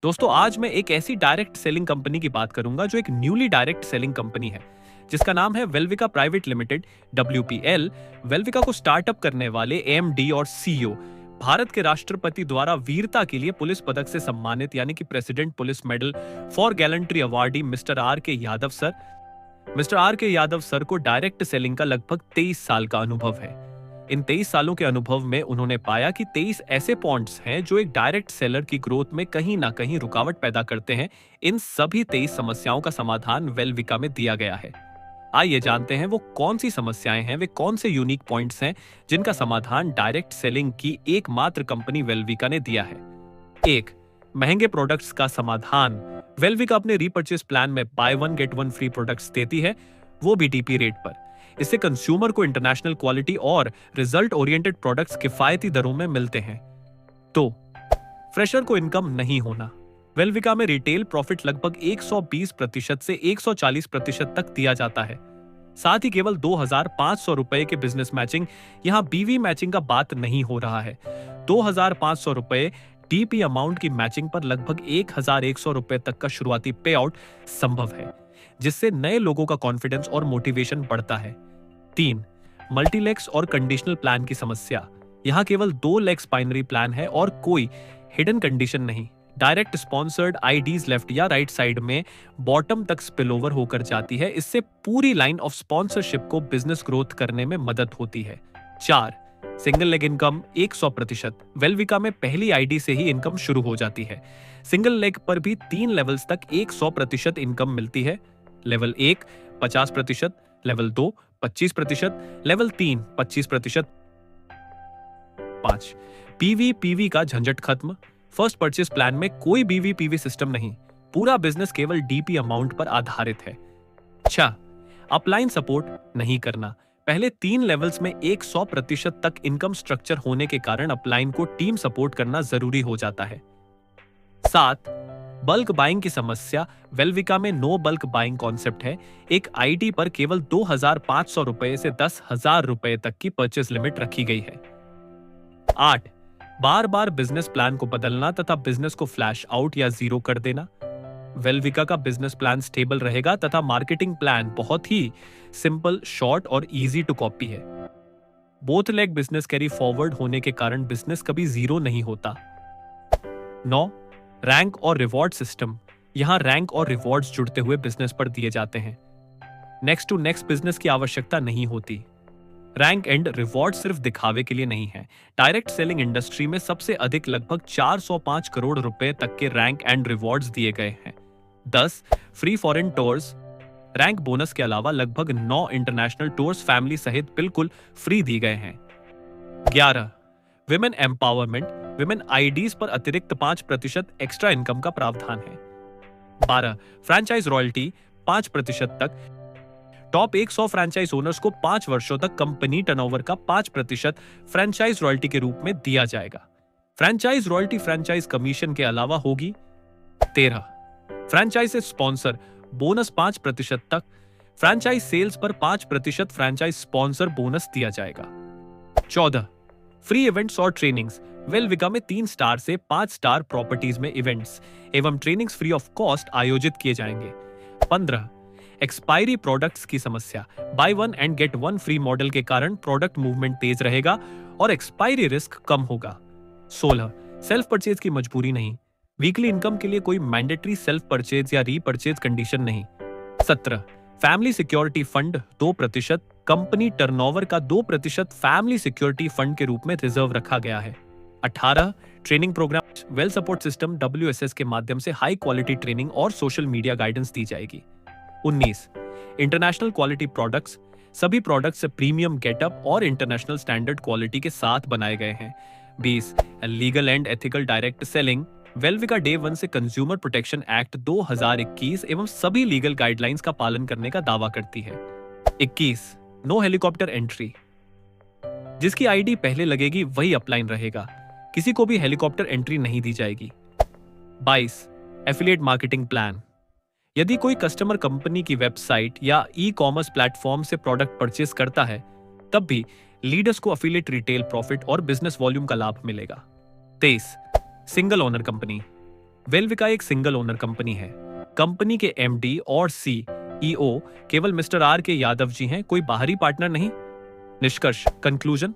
दोस्तों आज मैं एक ऐसी डायरेक्ट सेलिंग कंपनी की बात करूंगा जो एक न्यूली डायरेक्ट सेलिंग कंपनी है जिसका नाम है वेल्विका प्राइवेट लिमिटेड WPL। वेल्विका को स्टार्टअप करने वाले AMD और CEO भारत के राष्ट्रपति द्वारा वीरता के लिए पुलिस पदक से सम्मानित यानी कि president police medal for gallantry awardee mister R.K. Yadav sir. Mister R.K. Yadav sir को डायरेक्ट सेलिंग का लगभग 23 साल का अनुभव है। इन 23 सालों के अनुभव में उन्होंने पाया कि 23 ऐसे पॉइंट्स हैं जो एक डायरेक्ट सेलर की ग्रोथ में कहीं ना कहीं रुकावट पैदा करते हैं। इन सभी 23 समस्याओं का समाधान वेल्विका में दिया गया है। आइए जानते हैं वो कौन सी समस्याएं हैं, वे कौन से यूनिक पॉइंट्स हैं जिनका समाधान डायरेक्ट सेलिंग की एकमात्र कंपनी वेल्विका ने दिया है। 1. महंगे प्रोडक्ट्स का समाधान। वेल्विका अपने रीपर्चेस प्लान में by one get one free products देती है, वो भी DP रेट पर। इससे कंज्यूमर को इंटरनेशनल क्वालिटी और रिजल्ट ओरिएंटेड प्रोडक्ट्स किफायती दरों में मिलते हैं। 2. फ्रेशर को इनकम नहीं होना। वेल्विका में रिटेल प्रॉफिट लगभग 120% से 140% तक दिया जाता है। साथ ही केवल 2,500 रुपए के बिजनेस मैचिंग, यहाँ BV मैचिंग का बात नहीं हो रहा है। 2,500 रुपए DP अमाउंट की मैचिंग पर लगभग 1,100 रुपए तक का शुरुआती पे आउट संभव है, जिससे नए लोगों का कॉन्फिडेंस और मोटिवेशन बढ़ता है। 3. मल्टीलेक्स और कंडीशनल प्लान की समस्या। यहाँ केवल 2 लेग्स बाइनरी प्लान है और कोई हिडन कंडीशन नहीं। डायरेक्ट स्पॉन्सर्ड IDs लेफ्ट या राइट साइड में बॉटम तक स्पिलओवर होकर जाती है। इससे पूरी लाइन ऑफ स्पॉन्सरशिप को बिजनेस ग्रोथ करने में मदद होती है। 4. Single leg income 100%। वेल्विका में पहली ID से ही इनकम शुरू हो जाती है। सिंगल लेग पर भी 3 लेवल्स तक 100% इनकम मिलती है। Level 1 50%, level 2 25%, level 3 25%। 5. PV का झंझट खत्म। फर्स्ट परचेस प्लान में कोई BV सिस्टम नहीं, पूरा बिजनेस केवल DP अमाउंट पर आधारित है। 6. अपलाइन सपोर्ट नहीं करना। पहले 3 लेवल्स में 100% तक इनकम स्ट्रक्चर होने के कारण अपलाइन को टीम सपोर्ट करना जरूरी हो जाता है। 7. बल्क बाइंग की समस्या। वेल्विका में नो बल्क बाइंग कॉन्सेप्ट है। एक ID पर केवल 2,500 रुपए से 10,000 रुपए तक की परचेस लिमिट रखी गई है। 8. बार बार बिजनेस प्लान को बदलना तथा बिजनेस को फ्लैश आउट या जीरो कर देना। वेल्विका का बिजनेस प्लान स्टेबल रहेगा तथा मार्केटिंग प्लान बहुत ही सिंपल, शॉर्ट और इजी टू कॉपी है। Both leg business carry forward होने के कारण बिजनेस कभी जीरो नहीं होता। 9. रैंक और रिवॉर्ड सिस्टम। यहां रैंक और रिवॉर्ड्स जुड़ते हुए बिजनेस पर दिए जाते हैं। नेक्स्ट टू नेक्स्ट बिजनेस की आवश्यकता नहीं होती। रैंक एंड रिवॉर्ड सिर्फ दिखावे के लिए नहीं है। डायरेक्ट सेलिंग इंडस्ट्री में सबसे अधिक लगभग 405 करोड़ रुपए तक के रैंक एंड रिवॉर्ड्स दिए गए हैं। 10. Free foreign tours. Rank bonus के अलावा लगभग 9 इंटरनेशनल टूर्स फैमिली सहित बिल्कुल फ्री दिए गए हैं। 11. Women empowerment. विमेन IDs पर अतिरिक्त 5% एक्स्ट्रा इनकम का प्रावधान है। 12. फ्रेंचाइज रॉयल्टी 5% तक। टॉप 100 फ्रेंचाइज ओनर्स को 5 वर्षों तक कंपनी टर्नओवर का 5% फ्रेंचाइज रॉयल्टी के रूप में दिया जाएगा। फ्रेंचाइज रॉयल्टी फ्रेंचाइज कमीशन के अलावा होगी। 13. फ्रेंचाइज स्पॉन्सर बोनस 5% तक। फ्रेंचाइज सेल्स पर 5% फ्रेंचाइज स्पॉन्सर बोनस दिया जाएगा। 14. फ्री इवेंट्स और ट्रेनिंग्स। वेल्विका में 3 स्टार से 5 स्टार प्रॉपर्टीज में इवेंट्स एवं ट्रेनिंग्स फ्री ऑफ कॉस्ट आयोजित किए जाएंगे। 15. एक्सपायरी प्रोडक्ट्स की समस्या। By one and get one free model के कारण प्रोडक्ट मूवमेंट तेज रहेगा और एक्सपायरी रिस्क कम होगा। 16. सेल्फ परचेज की मजबूरी नहीं। वीकली इनकम के लिए कोई मैंडेटरी सेल्फ परचेज या रीपरचेज कंडीशन नहीं। 17. Family security fund 2%। Company turnover का 2% फैमिली सिक्योरिटी फंड के रूप में रिजर्व रखा गया है। 18. Training programme well support system WSS के माध्यम से हाई क्वालिटी ट्रेनिंग और सोशल मीडिया गाइडेंस दी जाएगी। 19. International quality products. सभी प्रोडक्ट्स प्रीमियम गेटअप और इंटरनेशनल स्टैंडर्ड क्वालिटी के साथ बनाए गए हैं। 20. Legal and ethical direct selling. Welvika day 1 से कंज्यूमर प्रोटेक्शन एक्ट 2021 एवं सभी लीगल गाइडलाइंस का पालन करने का दावा करती है। 21. No helicopter entry. जिसकी ID पहले लगेगी वही अपलाइन रहेगा, किसी को भी हेलीकॉप्टर एंट्री नहीं दी जाएगी। 22. Affiliate marketing plan. यदि कोई कस्टमर कंपनी की वेबसाइट या ई-कॉमर्स प्लेटफॉर्म से प्रोडक्ट परचेस करता है, तब भी लीडर्स को एफिलिएट रिटेल प्रॉफिट और बिजनेस वॉल्यूम का लाभ मिलेगा। 23. Single owner company. वेलविका एक सिंगल ओनर कंपनी है। कंपनी के एमडी और सीईओ केवल मिस्टर आर के यादव जी हैं, कोई बाहरी पार्टनर नहीं। निष्कर्ष, कंक्लूजन,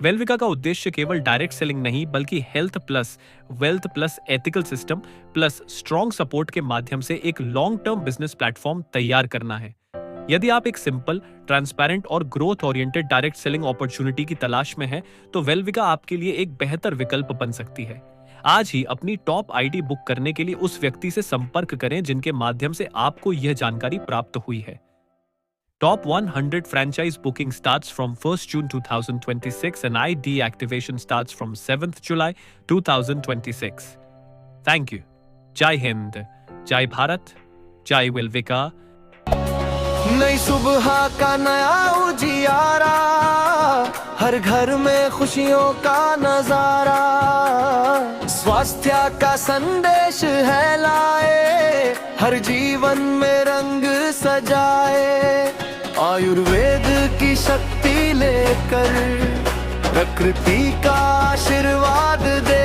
वेलविका का उद्देश्य केवल डायरेक्ट सेलिंग नहीं बल्कि health plus wealth plus ethical system plus strong support के माध्यम से एक लॉन्ग टर्म बिजनेस प्लेटफॉर्म तैयार करना है। यदि आप एक सिंपल, ट्रांसपेरेंट और growth oriented direct selling opportunity की तलाश में हैं, तो वेलविका आपके लिए एक बेहतर विकल्प बन सकती है। आज ही अपनी टॉप आईडी बुक करने के लिए उस व्यक्ति से संपर्क करें जिनके माध्यम से आपको यह जानकारी प्राप्त हुई है। Top 100 franchise booking starts from 1st June 2026 and ID activation starts from 7th July 2026. Thank you. Jai Hind, Jai Bharat, Jai Velvika. नई सुबह का नया उजियारा, हर घर में खुशियों का नजारा, स्वास्थ्य का संदेश है लाए, हर जीवन में रंग सजाए, आयुर्वेद की शक्ति लेकर प्रकृति का आशीर्वाद दे।